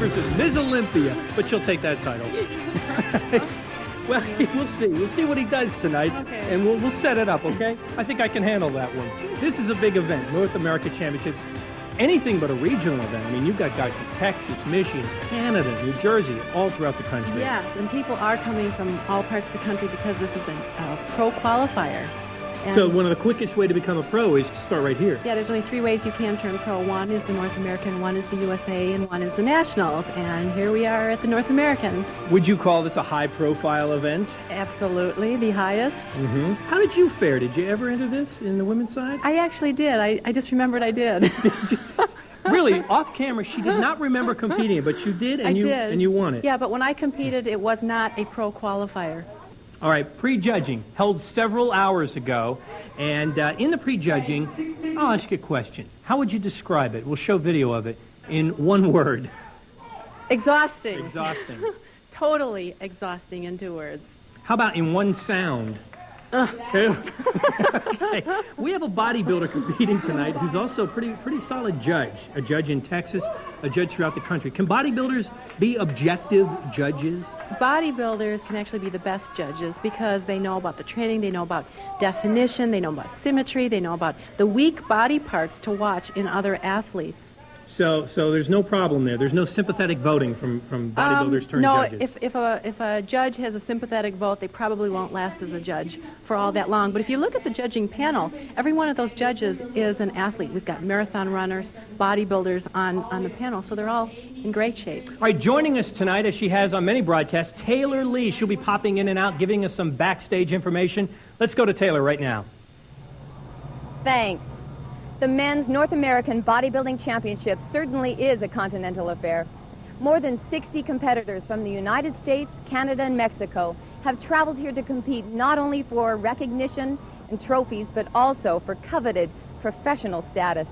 Iverson, Ms. Olympia, but she'll take that title. Well, we'll see. We'll see what he does tonight, okay. and we'll set it up, okay? I think I can handle that one. This is a big event, North America Championships. Anything but a regional event. I mean, you've got guys from Texas, Michigan, Canada, New Jersey, all throughout the country. Yes, and people are coming from all parts of the country because this is a pro qualifier. And So one of the quickest way to become a pro is to start right here. yeah, there's only 3 ways you can turn pro. One is the North American, one is the USA, and one is the Nationals. And here we are at the North American. Would you call this a high-profile event? Absolutely, the highest. Mm-hmm. How did you fare? Did you ever enter this in the women's side? I actually did. I just remembered I did. Really, off camera, she did not remember competing, but you did, and I you did. and you won it. Yeah, but when I competed, it was not a pro qualifier. All right, prejudging held several hours ago, and in the prejudging, I'll ask you a question. How would you describe it? We'll show video of it in one word. Exhausting. Exhausting. Totally exhausting in 2 words. How about in one sound? Okay. We have a bodybuilder competing tonight who's also a pretty solid judge. A judge in Texas, a judge throughout the country. Can bodybuilders be objective judges? Bodybuilders can actually be the best judges because they know about the training, they know about definition, they know about symmetry, they know about the weak body parts to watch in other athletes. So there's no problem there. There's no sympathetic voting from bodybuilders turned judges. No, if a judge has a sympathetic vote, they probably won't last as a judge for all that long. But if you look at the judging panel, every one of those judges is an athlete. We've got marathon runners, bodybuilders on the panel, so they're all in great shape. All right, joining us tonight, as she has on many broadcasts, Taylor Lee. She'll be popping in and out, giving us some backstage information. Let's go to Taylor right now. Thanks. The Men's North American Bodybuilding Championship certainly is a continental affair. More than 60 competitors from the United States, Canada, and Mexico have traveled here to compete not only for recognition and trophies, but also for coveted professional status.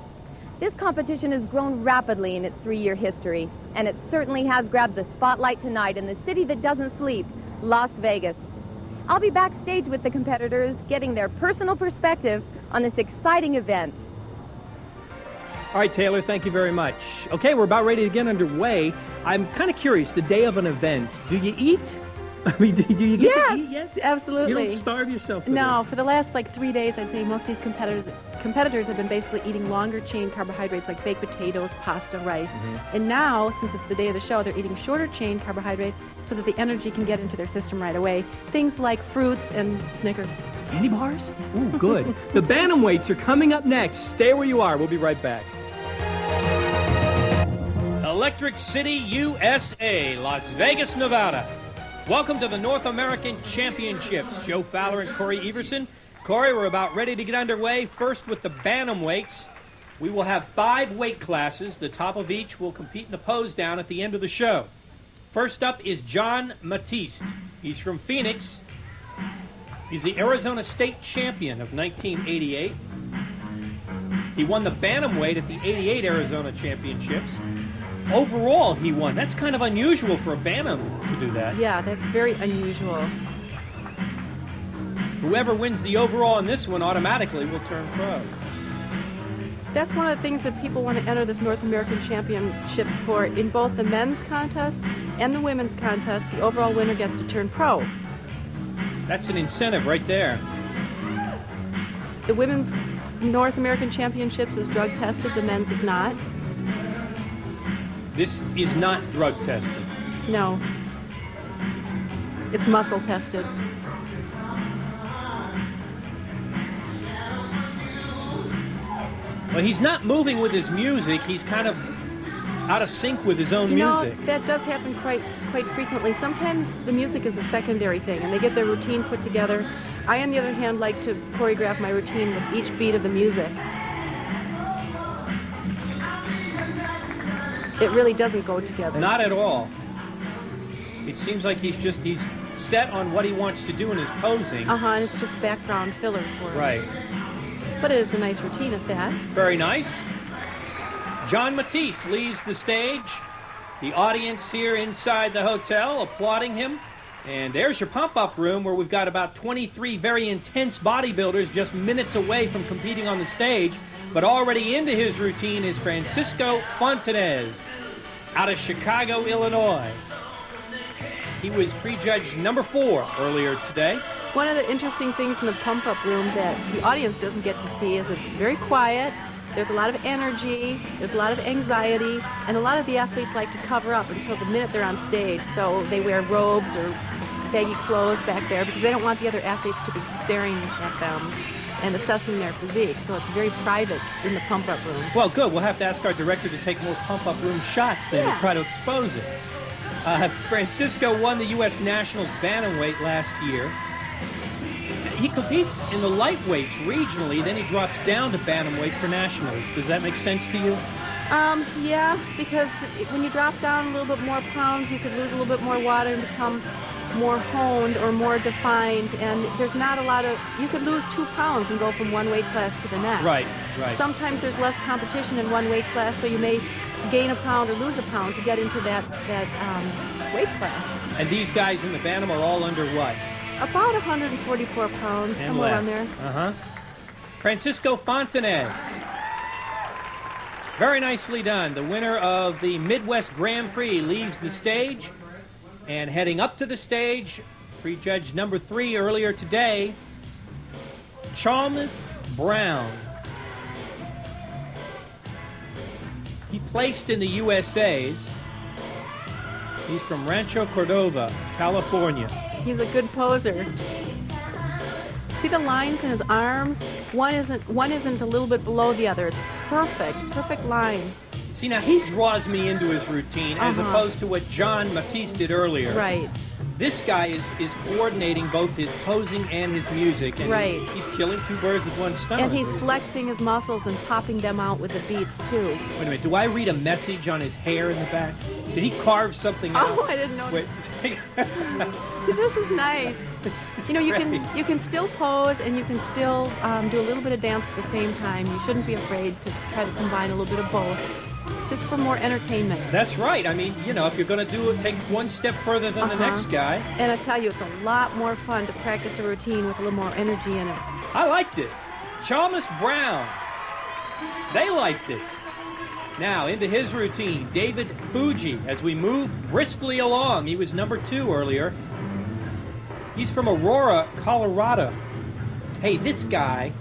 This competition has grown rapidly in its 3-year history, and it certainly has grabbed the spotlight tonight in the city that doesn't sleep, Las Vegas. I'll be backstage with the competitors, getting their personal perspective on this exciting event. All right, Taylor, thank you very much. Okay, we're about ready to get underway. I'm kind of curious, the day of an event, do you eat? I mean, do you get to eat yet? Absolutely. You don't starve yourself to No, this. for the last 3 days, I'd say most of these competitors have been basically eating longer chain carbohydrates like baked potatoes, pasta, rice. Mm-hmm. And now, since it's the day of the show, they're eating shorter chain carbohydrates so that the energy can get into their system right away. Things like fruits and Snickers. Candy bars? Ooh, good. The bantamweights are coming up next. Stay where you are. We'll be right back. Electric City, USA, Las Vegas, Nevada. Welcome to the North American Championships. Joe Fowler and Corey Everson. Corey, we're about ready to get underway. First with the bantamweights. We will have 5 weight classes. The top of each will compete in the pose down at the end of the show. First up is John Matiste. He's from Phoenix. He's the Arizona State Champion of 1988. He won the bantamweight at the 88 Arizona Championships. Overall, he won. That's kind of unusual for a bantam to do that. Yeah, that's very unusual. Whoever wins the overall in this one automatically will turn pro. That's one of the things that people want to enter this North American Championship for. In both the men's contest and the women's contest, the overall winner gets to turn pro. That's an incentive right there. The women's North American Championships is drug tested, the men's is not. This is not drug tested. No. It's muscle tested. Well, he's not moving with his music. He's kind of out of sync with his own music. You know, that does happen quite frequently. Sometimes the music is a secondary thing, and they get their routine put together. I, on the other hand, like to choreograph my routine with each beat of the music. It really doesn't go together. Not at all. It seems like he's set on what he wants to do in his posing. And it's just background fillers for him. Right. But it is a nice routine at that. Very nice. John Matiste leaves the stage. The audience here inside the hotel applauding him. And there's your pump-up room where we've got about 23 very intense bodybuilders just minutes away from competing on the stage. But already into his routine is Francisco Fontanez. out of Chicago, Illinois. He was prejudge number 4 earlier today. One of the interesting things in the pump-up room that the audience doesn't get to see is it's very quiet. There's a lot of energy, there's a lot of anxiety, and a lot of the athletes like to cover up until the minute they're on stage. So they wear robes or baggy clothes back there because they don't want the other athletes to be staring at them and assessing their physique. So it's very private in the pump-up room. Well, good. We'll have to ask our director to take more pump-up room shots then to try to expose it. Francisco won the U.S. Nationals bantamweight last year. He competes in the lightweights regionally, then he drops down to bantamweight for nationals. Does that make sense to you? Yeah, because when you drop down a little bit more pounds, you could lose a little bit more water and become more honed or more defined, and there's not a lot of, you could lose 2 pounds and go from one weight class to the next. Right. Sometimes there's less competition in one weight class, so you may gain a pound or lose a pound to get into that weight class. And these guys in the bantam are all under what? About 144 pounds, And somewhere less. around there. Francisco Fontanez. Very nicely done. The winner of the Midwest Grand Prix leaves the stage. And heading up to the stage, prejudge number 3 earlier today, Chalmers Brown. He placed in the USA's. He's from Rancho Cordova, California. He's a good poser. See the lines in his arms? One isn't a little bit below the other. It's perfect line. See, now he draws me into his routine as opposed to what John Matisse did earlier. Right. This guy is coordinating both his posing and his music, and Right. he's killing 2 birds with 1 stone. And he's flexing his muscles and popping them out with the beats, too. Wait a minute, do I read a message on his hair in the back? Did he carve something out? Oh, I didn't know. Wait. See, this is nice. You know, you can still pose and you can still do a little bit of dance at the same time. You shouldn't be afraid to try to combine a little bit of both, just for more entertainment. That's right. I mean, you know, if you're going to do it, take 1 step further than the next guy. And I tell you, it's a lot more fun to practice a routine with a little more energy in it. I liked it. Chalmers Brown. They liked it. Now, into his routine, David Fuji, as we move briskly along. He was number 2 earlier. He's from Aurora, Colorado. Hey, this guy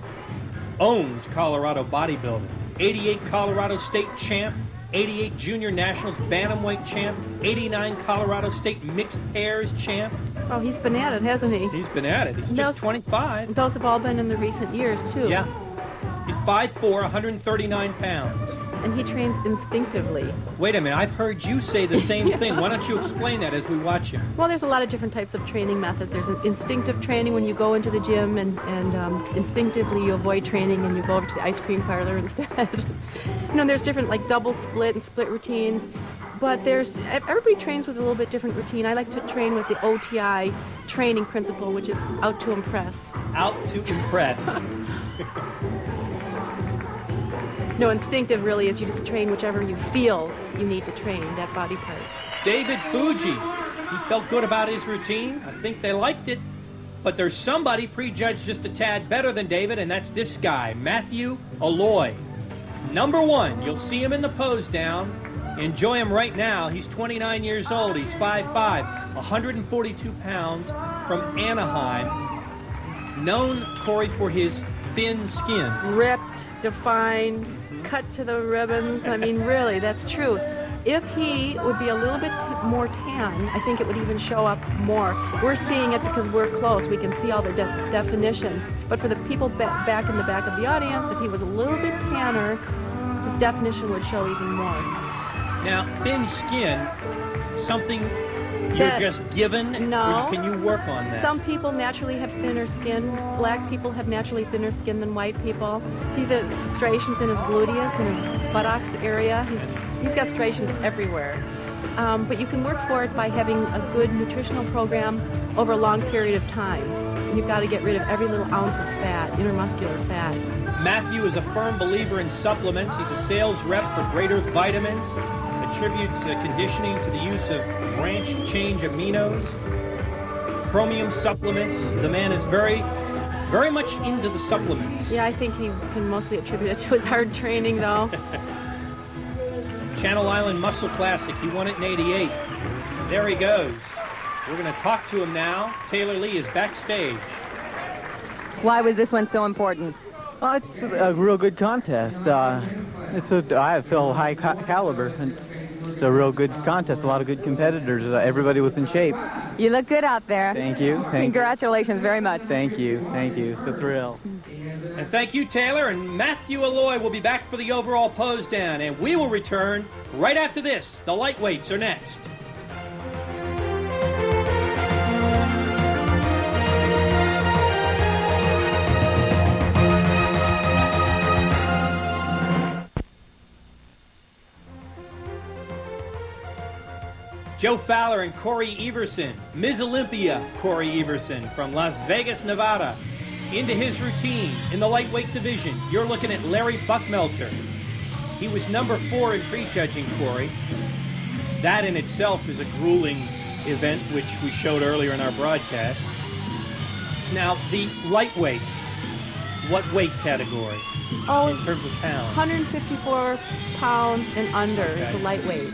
owns Colorado bodybuilding. 88 Colorado State champ, 88 Junior Nationals Bantamweight champ, 89 Colorado State Mixed Pairs champ. Oh, he's been at it, hasn't he? He's been at it. He's just 25. Those have all been in the recent years, too. Yeah. He's 5'4", 139 pounds. And he trains instinctively. Wait a minute, I've heard you say the same thing. Why don't you explain that as we watch him? Well, there's a lot of different types of training methods. There's an instinctive training when you go into the gym, and instinctively you avoid training and you go over to the ice cream parlor instead. You know, there's different, like, double split and split routines. But everybody trains with a little bit different routine. I like to train with the OTI training principle, which is out to impress. Out to impress. No, instinctive really is you just train whichever you feel you need to train, that body part. David Fuji. He felt good about his routine. I think they liked it. But there's somebody prejudged just a tad better than David, and that's this guy, Matthew Alloy. Number 1. You'll see him in the pose down. Enjoy him right now. He's 29 years old. He's 5'5", 142 pounds, from Anaheim. Known, Corey, for his thin skin. Ripped, defined, cut to the ribbons. I mean, really, that's true. If he would be a little bit more tan, I think it would even show up more. We're seeing it because we're close. We can see all the definitions. But for the people back in the back of the audience, if he was a little bit tanner, his definition would show even more. Now, thin skin, something you're just given? No. Or can you work on that? Some people naturally have thinner skin. Black people have naturally thinner skin than white people. See the striations in his gluteus and his buttocks area? He's got striations everywhere. But you can work for it by having a good nutritional program over a long period of time. And you've got to get rid of every little ounce of fat, intermuscular fat. Matthew is a firm believer in supplements. He's a sales rep for Greater Vitamins. Attributes conditioning to the use of branch change aminos, chromium supplements. The man is very, very much into the supplements. Yeah, I think he can mostly attribute it to his hard training, though. Channel Island Muscle Classic. He won it in '88. There he goes. We're going to talk to him now. Taylor Lee is backstage. Why was this one so important? Well, it's a real good contest. I feel high caliber. And it's a real good contest. A lot of good competitors. Everybody was in shape. You look good out there. Thank you. Congratulations very much. Thank you. Thank you. It's a thrill. And thank you, Taylor. And Matthew Alloy will be back for the overall pose down. And we will return right after this. The lightweights are next. Joe Fowler and Corey Everson, Ms. Olympia Corey Everson from Las Vegas, Nevada. Into his routine in the lightweight division, you're looking at Larry Buckmelter. He was number 4 in prejudging, Corey. That in itself is a grueling event, which we showed earlier in our broadcast. Now, the lightweight, what weight category in terms of pounds? 154 pounds and under is the lightweight.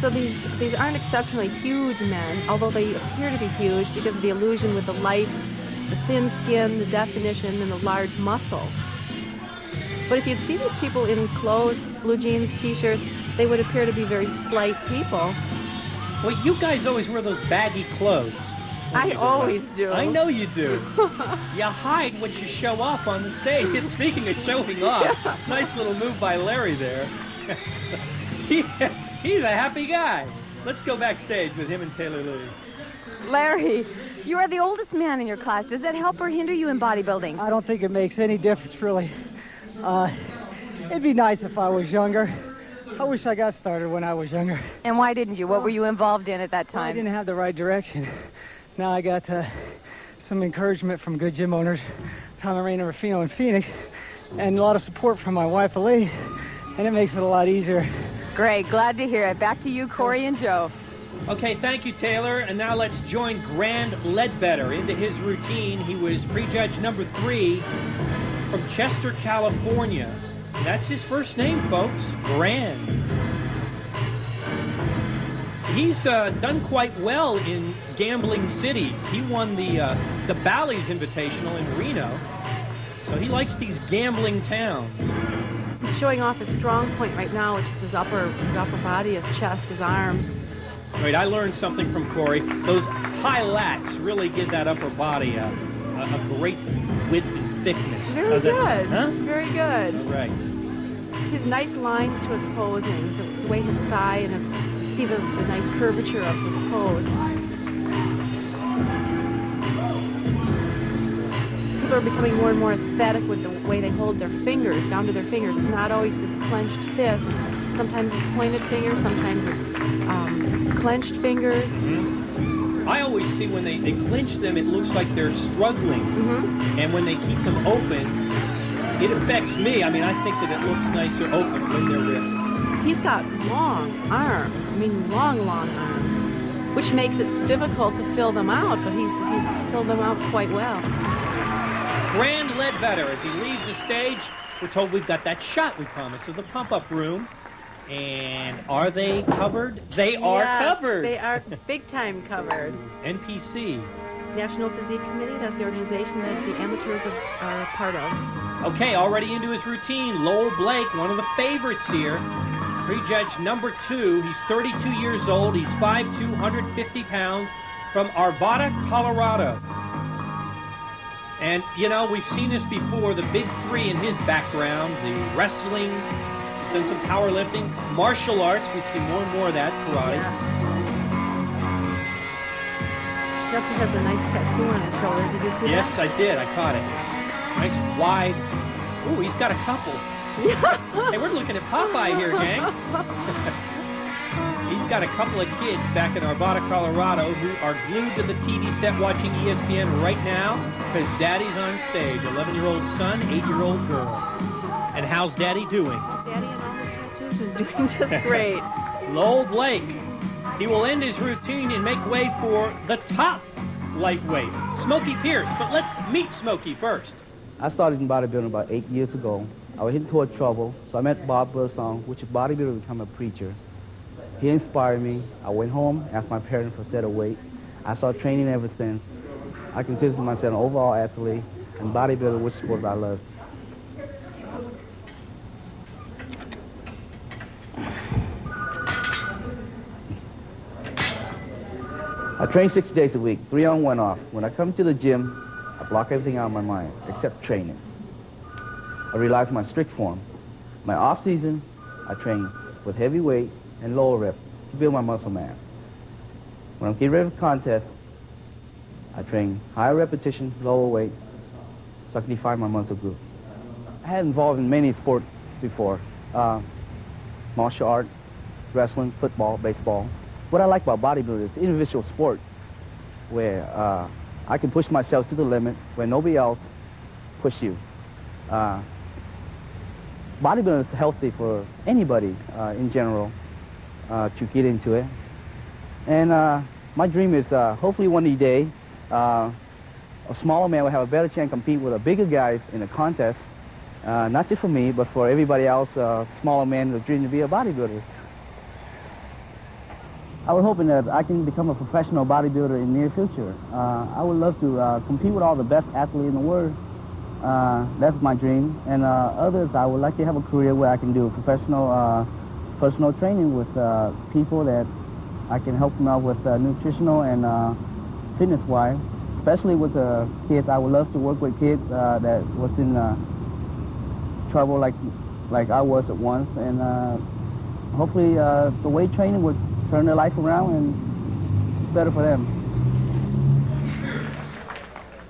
So these aren't exceptionally huge men, although they appear to be huge because of the illusion with the light, the thin skin, the definition, and the large muscle. But if you'd see these people in clothes, blue jeans, t-shirts, they would appear to be very slight people. Well, you guys always wear those baggy clothes. I always do. I know you do. You hide what you show off on the stage. And speaking of showing off, nice little move by Larry there. He's a happy guy. Let's go backstage with him and Taylor Lee. Larry, you are the oldest man in your class. Does that help or hinder you in bodybuilding? I don't think it makes any difference, really. It'd be nice if I was younger. I wish I got started when I was younger. And why didn't you? What were you involved in at that Well, I time? didn't have the right direction. Now I got some encouragement from good gym owners, Tom and Raina Ruffino in Phoenix, and a lot of support from my wife, Elise, and it makes it a lot easier. Great. Glad to hear it. Back to you, Corey and Joe. Okay, thank you, Taylor. And now let's join Grand Ledbetter into his routine. He was prejudge number 3 from Chester, California. That's his first name, folks. Grand. He's done quite well in gambling cities. He won the Bally's Invitational in Reno. So he likes these gambling towns. He's showing off his strong point right now, which is his upper body, his chest, his arms. Right, I learned something from Corey. Those high lats really give that upper body a great width and thickness. Very good. Huh? Very good. All right. His nice lines to his posing, the way his thigh and his, see the nice curvature of his pose. People are becoming more and more aesthetic with the way they hold their fingers, down to their fingers. It's not always this clenched fist. Sometimes it's pointed fingers, sometimes it's clenched fingers. Mm-hmm. I always see when they clinch them, it looks like they're struggling. Mm-hmm. And when they keep them open, it affects me. I mean, I think that it looks nicer open when they're ripped. He's got long arms. I mean, long arms, which makes it difficult to fill them out, but he's filled them out quite well. Grand Ledbetter, as he leaves the stage, we're told we've got that shot we promised of the pump-up room. And are they covered? They are covered. They are big time covered. NPC. National Physique Committee, that's the organization that the amateurs are a part of. Okay, already into his routine, Lowell Blake, one of the favorites here. Prejudge number 2. He's 32 years old. He's 5'2", 150 pounds, from Arvada, Colorado. And, you know, we've seen this before, the big 3 in his background, the wrestling, he's done some powerlifting, martial arts, we see more and more of that, karate. Yeah. He also has a nice tattoo on his shoulder. Did you see Yes, that? I did. I caught it. Nice wide. Ooh, he's got a couple. Hey, we're looking at Popeye here, gang. He's got a couple of kids back in Arvada, Colorado, who are glued to the TV set watching ESPN right now because Daddy's on stage. 11-year-old son, 8-year-old girl. And how's Daddy doing? Daddy and all his tattoos is doing just great. Lowell Blake. He will end his routine and make way for the top lightweight, Smokey Pierce. But let's meet Smokey first. I started in bodybuilding about 8 years ago. I was heading toward trouble, so I met Bob Bursong, which is bodybuilder, become a preacher. He inspired me. I went home, asked my parents for a set of weight. I started training ever since. I consider myself an overall athlete and bodybuilder, which sport I love. I train 6 days a week, 3 on, 1 off. When I come to the gym, I block everything out of my mind, except training. I realize my strict form. My off season, I train with heavy weight and lower rep to build my muscle mass. When I'm getting ready for contest, I train higher repetition, lower weight, so I can define my muscle group. I had involved in many sports before, martial art, wrestling, football, baseball. What I like about bodybuilding is individual sport where I can push myself to the limit where nobody else push you. Bodybuilding is healthy for anybody in general to get into it. And my dream is hopefully one day a smaller man will have a better chance to compete with a bigger guy in a contest, not just for me, but for everybody else, smaller man with a dream to be a bodybuilder. I was hoping that I can become a professional bodybuilder in the near future. I would love to compete with all the best athletes in the world. That's my dream. And others, I would like to have a career where I can do professional personal training with people that I can help them out with nutritional and fitness-wise. Especially with kids, I would love to work with kids that was in trouble like I was at once. And hopefully the weight training would turn their life around and it's better for them.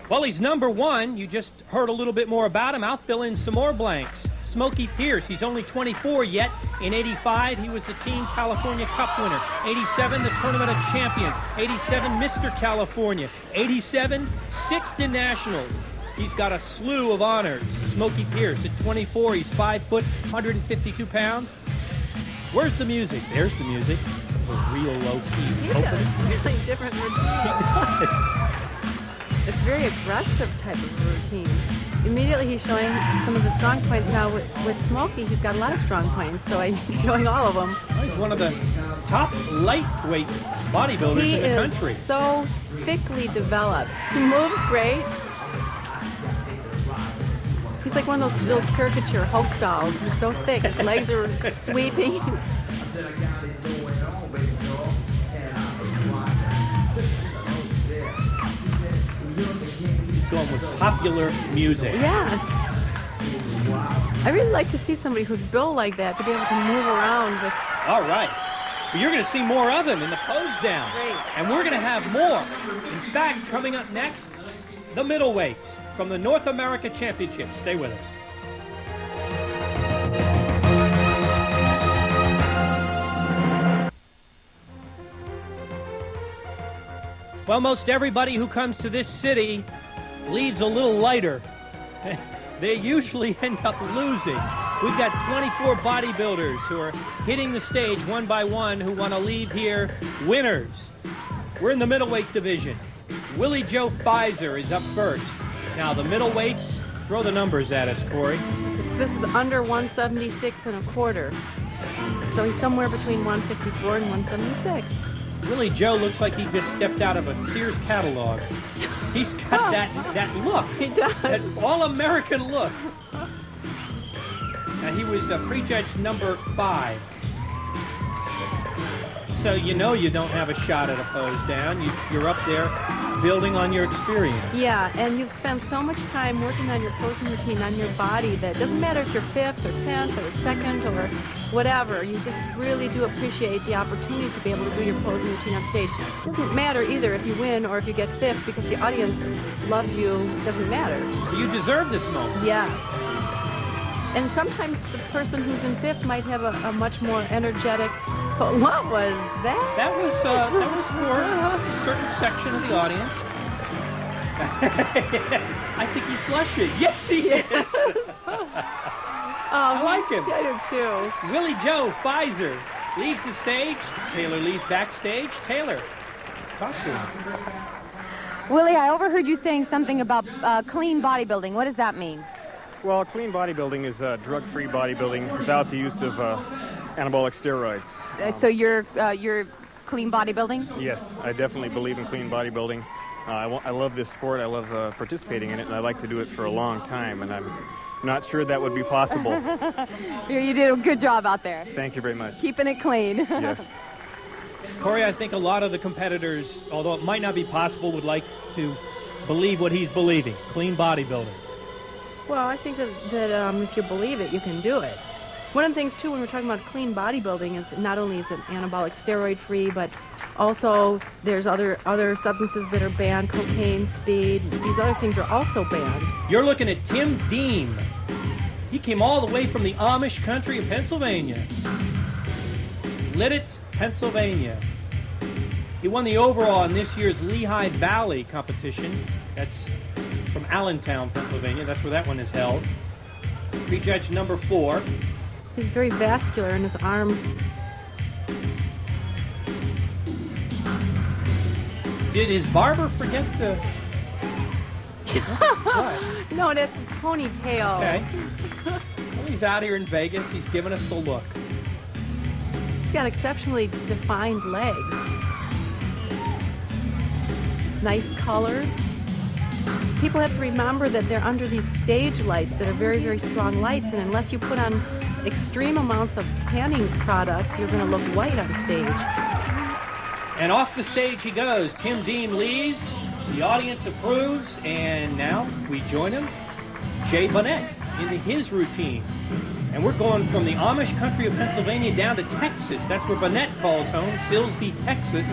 Well, he's number 1. You just heard a little bit more about him. I'll fill in some more blanks. Smokey Pierce, he's only 24 yet. In 85, he was the Team California Cup winner. 87, the Tournament of Champions. 87, Mr. California. 87, 6th in Nationals. He's got a slew of honors. Smokey Pierce at 24, he's 5 foot, 152 pounds. Where's the music? There's the music. It's a real low-key He opening. does really different routines. It's very aggressive type of routine. Immediately he's showing some of the strong points. Now with Smokey, he's got a lot of strong points, so he's showing all of them. Well, he's one of the top lightweight bodybuilders in the country. He is so thickly developed. He moves great. He's like one of those little caricature Hulk dolls. He's so thick. His legs are sweeping. He's going with popular music. Yeah. I really like to see somebody who's built like that to be able to move around with. All right. Well, you're going to see more of him in the pose down. Great. And we're going to have more. In fact, coming up next, the middleweights from the North America Championship. Stay with us. Well, most everybody who comes to this city leaves a little lighter. They usually end up losing. We've got 24 bodybuilders who are hitting the stage one by one who want to leave here winners. We're in the middleweight division. Willie Joe Pfizer is up first. Now, the middleweights, throw the numbers at us, Corey. This is under 176 1/4. So he's somewhere between 154 and 176. Willie Joe looks like he just stepped out of a Sears catalog. He's got that look. He does. That all-American look. Now, he was prejudged number 5. So you know you don't have a shot at a pose down. You're up there building on your experience. Yeah, and you've spent so much time working on your posing routine, on your body, that it doesn't matter if you're 5th or 10th or 2nd or whatever. You just really do appreciate the opportunity to be able to do your posing routine on stage. It doesn't matter either if you win or if you get 5th, because the audience loves you. It doesn't matter. You deserve this moment. Yeah. And sometimes the person who's in 5th might have a much more energetic. What was that? That was for a certain section of the audience. I think he's blushing. Yes, he is. I like him. I do too. Willie Joe Pfizer leaves the stage. Taylor leaves backstage. Taylor, talk to him. Willie, I overheard you saying something about clean bodybuilding. What does that mean? Well, clean bodybuilding is drug-free bodybuilding without the use of anabolic steroids. So you're clean bodybuilding? Yes, I definitely believe in clean bodybuilding. I love this sport. I love participating in it, and I'd like to do it for a long time, and I'm not sure that would be possible. You did a good job out there. Thank you very much. Keeping it clean. Yes. Corey, I think a lot of the competitors, although it might not be possible, would like to believe what he's believing, clean bodybuilding. Well, I think that if you believe it, you can do it. One of the things, too, when we're talking about clean bodybuilding is not only is it anabolic steroid-free, but also there's other substances that are banned, cocaine, speed. These other things are also banned. You're looking at Tim Deem. He came all the way from the Amish country of Pennsylvania. Lidditz, Pennsylvania. He won the overall in this year's Lehigh Valley competition. That's from Allentown, Pennsylvania. That's where that one is held. Prejudge number 4. He's very vascular in his arms. Did his barber forget to... What? No, that's his ponytail. Okay. Well, he's out here in Vegas. He's giving us the look. He's got exceptionally defined legs. Nice color. People have to remember that they're under these stage lights that are very, very strong lights, and unless you put on extreme amounts of tanning products, you're going to look white on stage. And off the stage he goes. Tim Deem leads. The audience approves, and now we join him, Jay Bonnet, into his routine. And we're going from the Amish country of Pennsylvania down to Texas. That's where Bonnet calls home, Silsbee, Texas.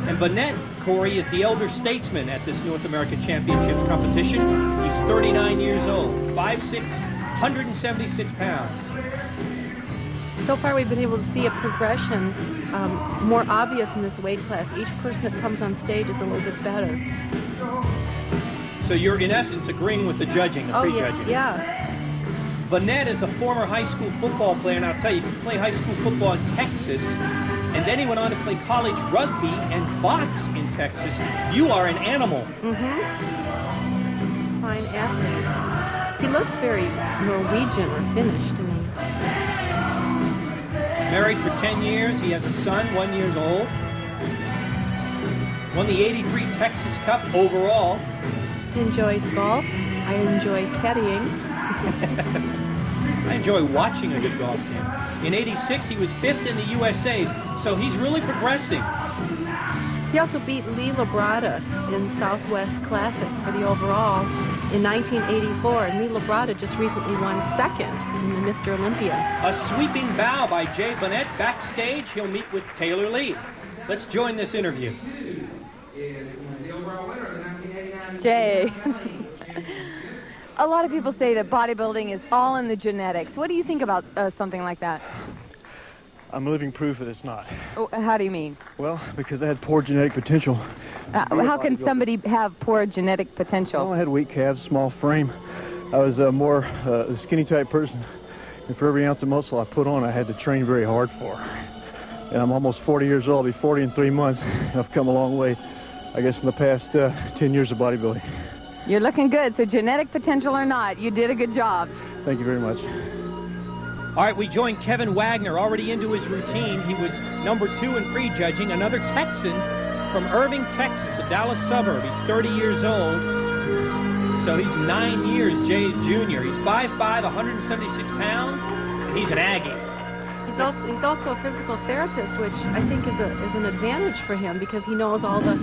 And Bonnet, Corey, is the elder statesman at this North American Championships competition. He's 39 years old, 5'6", 176 pounds. So far we've been able to see a progression more obvious in this weight class. Each person that comes on stage is a little bit better. So you're, in essence, agreeing with the judging, the prejudging. Yeah. Bonnet is a former high school football player, and I'll tell you, he could play high school football in Texas, and then he went on to play college rugby and box in Texas. You are an animal. Mm-hmm. Fine athlete. He looks very Norwegian or Finnish to me. Married for 10 years. He has a son, 1 year old. Won the '83 Texas Cup overall. He enjoys golf. I enjoy caddying. I enjoy watching a good golf game. In '86, he was 5th in the USA's, so he's really progressing. He also beat Lee Labrada in Southwest Classic for the overall in 1984, and Lee Labrada just recently won 2nd in the Mr. Olympia. A sweeping bow by Jay Bonnet. Backstage, he'll meet with Taylor Lee. Let's join this interview. Jay. A lot of people say that bodybuilding is all in the genetics. What do you think about something like that? I'm living proof that it's not. Oh, how do you mean? Well, because I had poor genetic potential. How can somebody have poor genetic potential? Well, I had weak calves, small frame. I was more a skinny type person. And for every ounce of muscle I put on, I had to train very hard for. And I'm almost 40 years old. I'll be 40 in 3 months. I've come a long way, I guess, in the past 10 years of bodybuilding. You're looking good. So genetic potential or not, you did a good job. Thank you very much. All right, we joined Kevin Wagner, already into his routine. He was number 2 in prejudging, another Texan from Irving, Texas, a Dallas suburb. He's 30 years old, so he's 9 years Jay's junior. He's 5'5", 176 pounds, and he's an Aggie. He's also a physical therapist, which I think is an advantage for him because he knows all the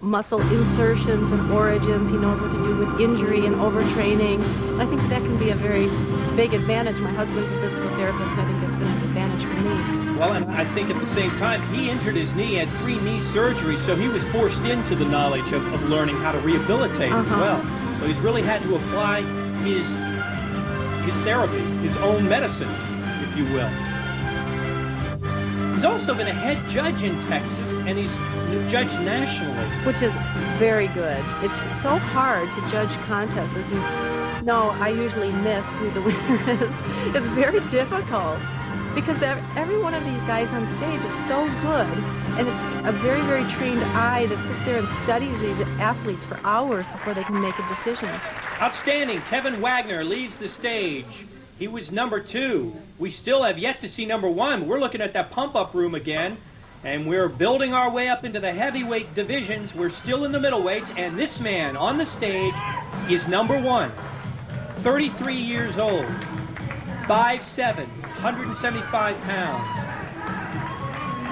muscle insertions and origins. He knows what to do with injury and overtraining. And I think that can be a very big advantage. My husband's a physical therapist, and I think that's been an advantage for me. Well, and I think at the same time, he injured his knee, had 3 knee surgeries, so he was forced into the knowledge of learning how to rehabilitate as well. So he's really had to apply his therapy, his own medicine, if you will. He's also been a head judge in Texas, and he's judged nationally. Which is very good. It's so hard to judge contests. As you know, I usually miss who the winner is. It's very difficult because every one of these guys on stage is so good, and it's a very, very trained eye that sits there and studies these athletes for hours before they can make a decision. Outstanding. Kevin Wagner leads the stage. He was number 2. We still have yet to see number 1. We're looking at that pump-up room again, and we're building our way up into the heavyweight divisions. We're still in the middleweights, and this man on the stage is number 1. 33 years old, 5'7", 175 pounds.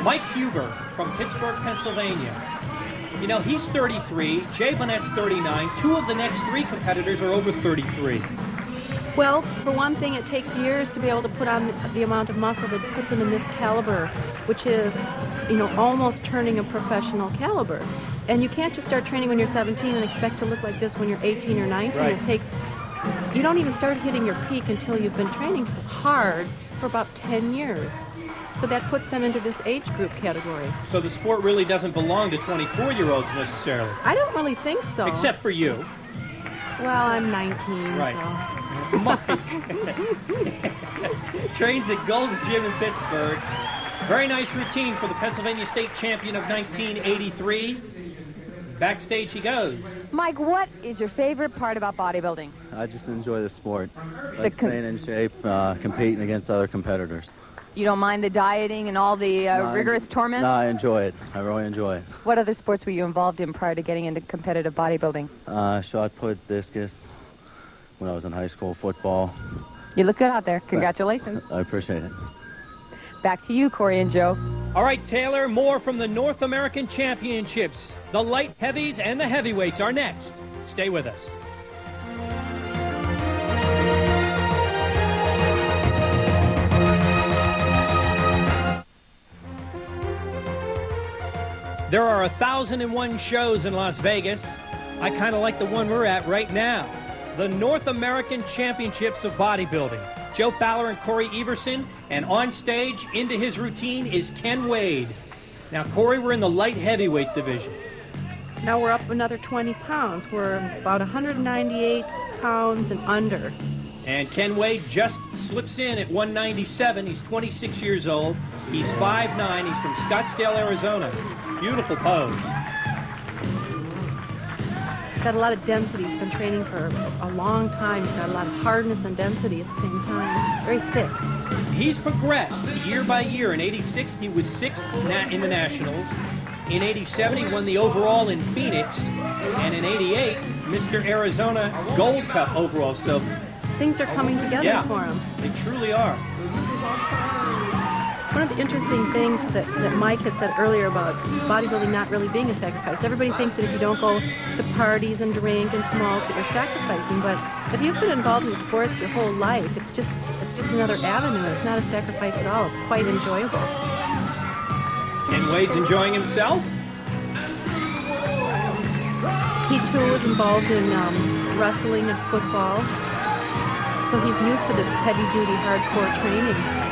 Mike Huber from Pittsburgh, Pennsylvania. You know, he's 33. Jay Bonnett's 39. 2 of the next 3 competitors are over 33. Well, for one thing, it takes years to be able to put on the amount of muscle that puts them in this caliber, which is, you know, almost turning a professional caliber. And you can't just start training when you're 17 and expect to look like this when you're 18 or 19. Right. It takes, you don't even start hitting your peak until you've been training hard for about 10 years. So that puts them into this age group category. So the sport really doesn't belong to 24-year-olds necessarily. I don't really think so. Except for you. Well, I'm 19. Right. So. Mike trains at Gold's Gym in Pittsburgh. Very nice routine for the Pennsylvania State Champion of 1983. Backstage he goes. Mike, what is your favorite part about bodybuilding? I just enjoy the sport. Like staying in shape, competing against other competitors. You don't mind the dieting and all the rigorous torment? No, I enjoy it. I really enjoy it. What other sports were you involved in prior to getting into competitive bodybuilding? Shot put, discus, when I was in high school, football. You look good out there. Congratulations. I appreciate it. Back to you, Corey and Joe. All right, Taylor, more from the North American Championships. The light heavies and the heavyweights are next. Stay with us. There are 1,001 shows in Las Vegas. I kind of like the one we're at right now. The North American Championships of Bodybuilding. Joe Fowler and Corey Everson, and on stage, into his routine, is Ken Wade. Now, Corey, we're in the light heavyweight division. Now we're up another 20 pounds. We're about 198 pounds and under. And Ken Wade just slips in at 197. He's 26 years old. He's 5'9". He's from Scottsdale, Arizona. Beautiful pose. Got a lot of density. He's been training for a long time. He's got a lot of hardness and density at the same time. Very thick. He's progressed year by year. In 86, he was 6th in the Nationals. In 87, he won the overall in Phoenix. And in 88, Mr. Arizona Gold Cup overall. So things are coming together for him. They truly are. One of the interesting things that Mike had said earlier about bodybuilding not really being a sacrifice. Everybody thinks that if you don't go to parties and drink and smoke that you're sacrificing, but if you've been involved in sports your whole life, it's just another avenue. It's not a sacrifice at all. It's quite enjoyable. And Wade's enjoying himself? He too is involved in wrestling and football, so he's used to this heavy-duty, hardcore training.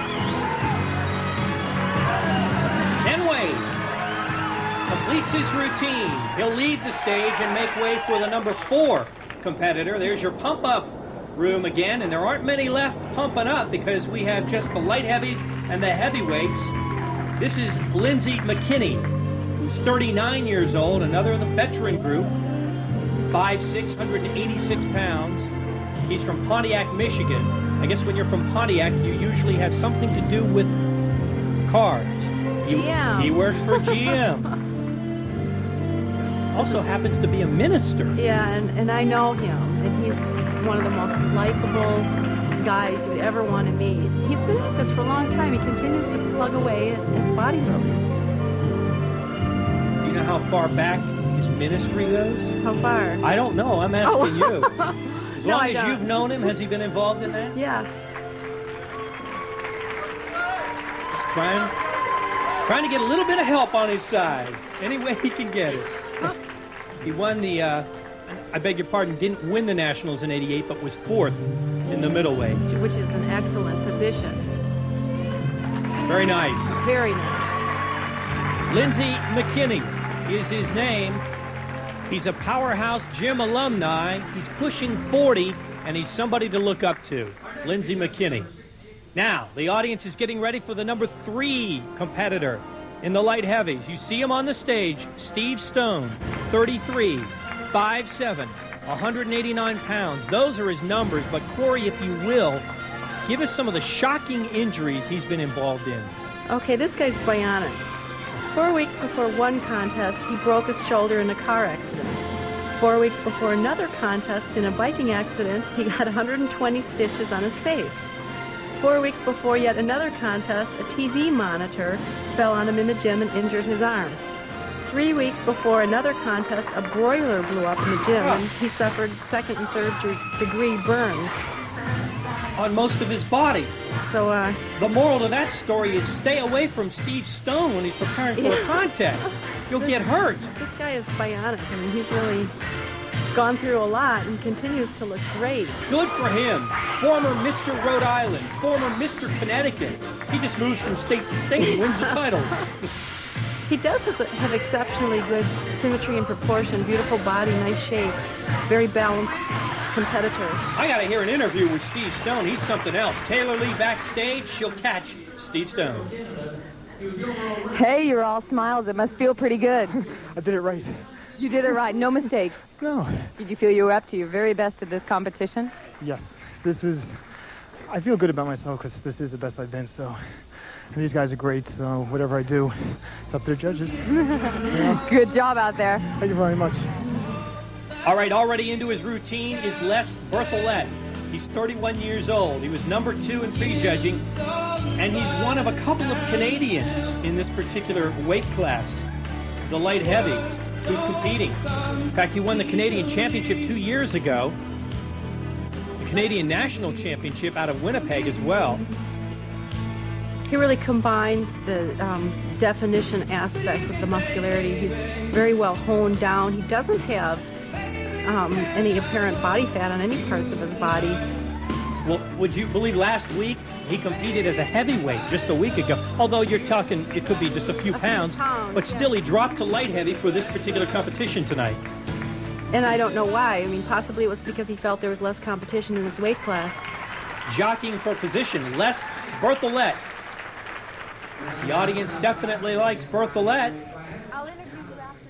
Completes his routine. He'll leave the stage and make way for the number 4 competitor. There's your pump-up room again, and there aren't many left pumping up because we have just the light heavies and the heavyweights. This is Lindsey McKinney, who's 39 years old, another of the veteran group, 5'6", 186 pounds. He's from Pontiac, Michigan. I guess when you're from Pontiac, you usually have something to do with cars. GM. He works for GM. Also happens to be a minister. Yeah, and I know him, and he's one of the most likable guys you'd ever want to meet. He's been at this for a long time. He continues to plug away at bodybuilding. Do you know how far back his ministry goes? How far? I don't know. I'm asking you. As No, long as you've known him, has he been involved in that? Yeah. Just trying to get a little bit of help on his side. Any way he can get it. He won the, I beg your pardon, didn't win the Nationals in 88, but was 4th in the middleweight. Which is an excellent position. Very nice. Very nice. Lindsey McKinney is his name. He's a powerhouse gym alumni. He's pushing 40, and he's somebody to look up to. Lindsey McKinney. Now, the audience is getting ready for the number 3 competitor in the light heavies. You see him on the stage, Steve Stone, 33, 5'7", 189 pounds. Those are his numbers. But Corey, if you will, give us some of the shocking injuries he's been involved in. Okay, this guy's bionic. 4 weeks before one contest, he broke his shoulder in a car accident. 4 weeks before another contest in a biking accident, he got 120 stitches on his face. 4 weeks before yet another contest, a TV monitor fell on him in the gym and injured his arm. 3 weeks before another contest, a broiler blew up in the gym and he suffered second and third degree burns on most of his body. So the moral to that story is stay away from Steve Stone when he's preparing for a contest. You'll get hurt. This guy is bionic. I mean, he's really gone through a lot and continues to look great. Good for him. Former Mr. Rhode Island, former Mr. Connecticut. He just moves from state to state and wins the title. He does have exceptionally good symmetry and proportion, beautiful body, nice shape, very balanced competitor. I got to hear an interview with Steve Stone. He's something else. Taylor Lee backstage. She'll catch Steve Stone. Hey, you're all smiles. It must feel pretty good. I did it right. You did it right. No mistakes. No. Did you feel you were up to your very best at this competition? Yes. I feel good about myself because this is the best I've been, so. And these guys are great, so whatever I do, it's up to the judges. Yeah. Good job out there. Thank you very much. All right, already into his routine is Les Berthollet. He's 31 years old. He was number 2 in prejudging, and he's one of a couple of Canadians in this particular weight class, the light heavies, who's competing. In fact, he won the Canadian Championship 2 years ago, the Canadian National Championship out of Winnipeg as well. He really combines the definition aspect with the muscularity. He's very well honed down. He doesn't have any apparent body fat on any parts of his body. Well, would you believe last week he competed as a heavyweight just a week ago? Although you're talking, it could be just a few pounds, but still he dropped to light heavy for this particular competition tonight. And I don't know why. I mean, possibly it was because he felt there was less competition in his weight class. Jockeying for position, Les Berthollet. The audience definitely likes Berthollet. I'll interview you after.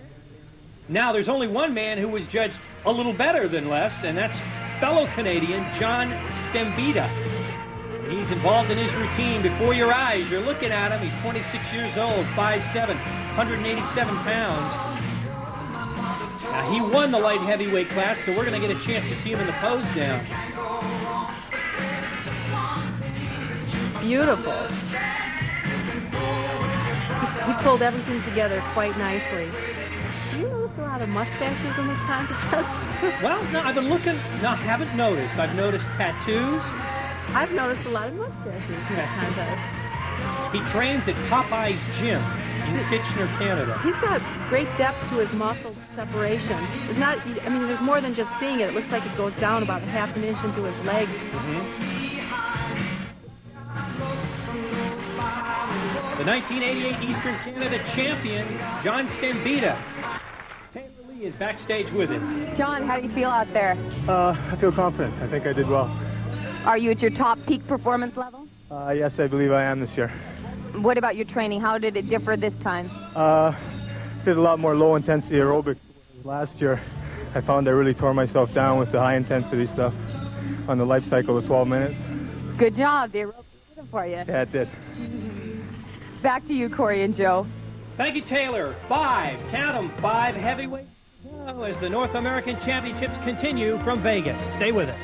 Now, there's only one man who was judged a little better than Les, and that's fellow Canadian John Stembita. He's involved in his routine before your eyes. You're looking at him. He's 26 years old, 5'7", 187 pounds. Now, he won the light heavyweight class, so we're going to get a chance to see him in the pose now. Beautiful. He pulled everything together quite nicely. Do you notice a lot of mustaches in this contest? Well, no, I've been looking. No, I haven't noticed. I've noticed tattoos. I've noticed a lot of mustaches in this contest. He trains at Popeye's Gym in Kitchener, Canada. He's got great depth to his muscle separation. It's not, I mean, there's more than just seeing it. It looks like it goes down about a half an inch into his leg. The 1988 Eastern Canada champion, John Stembita. Taylor Lee is backstage with him. John, how do you feel out there? I feel confident. I think I did well. Are you at your top peak performance level? Yes, I believe I am this year. What about your training? How did it differ this time? Did a lot more low-intensity aerobics. Last year, I found I really tore myself down with the high-intensity stuff on the life cycle of 12 minutes. Good job. The aerobics did it for you. Yeah, it did. Back to you, Corey and Joe. Thank you, Taylor. 5, count them, 5 heavyweights as the North American Championships continue from Vegas. Stay with us.